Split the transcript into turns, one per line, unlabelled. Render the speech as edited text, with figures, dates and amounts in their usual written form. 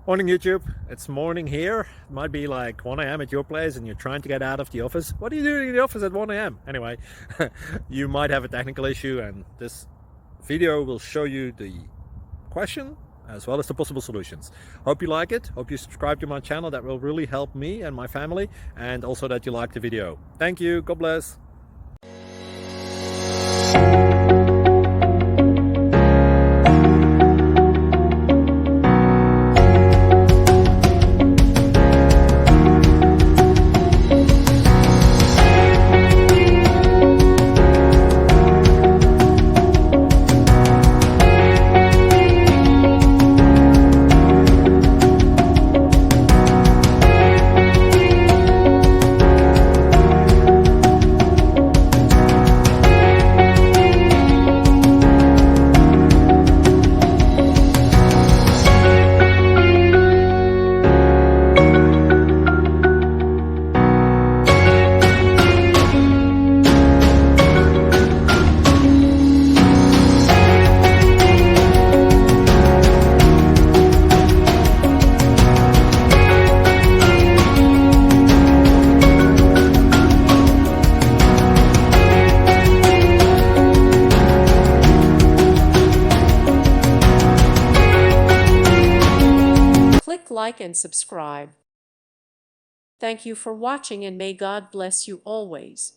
Morning YouTube, it's morning here. It might be like 1 a.m. at your place and you're trying to get out of the office. What are you doing in the office at 1 a.m.? Anyway, you might have a technical issue and this video will show you the question as well as the possible solutions. Hope you like it, hope you subscribe to my channel. That will really help me and my family, and also that you like the video. Thank you, God bless.
Click like and subscribe. Thank you for watching, and may God bless you always.